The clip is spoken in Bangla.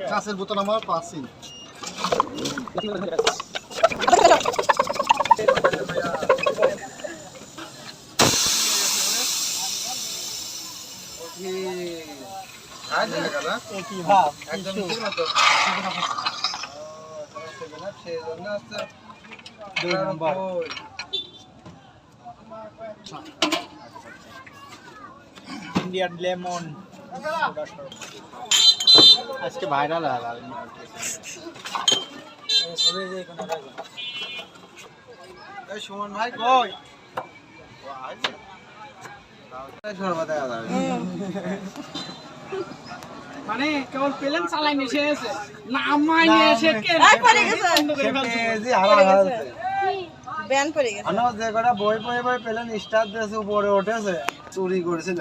কাঁচের বোতল আমার পাচ্ছি ইন্ডিয়ান লেমন আজকে ভাইরাল সুমন ভাই কই মানে কেবল পেলেন চালাই নিয়ে এসে নামাই নিয়ে এসে ব্যান পড়ে গেছে যে কটা বই পড়ে বই পেলেন স্টার দিয়েছে উপরে উঠেছে চুরি করেছিল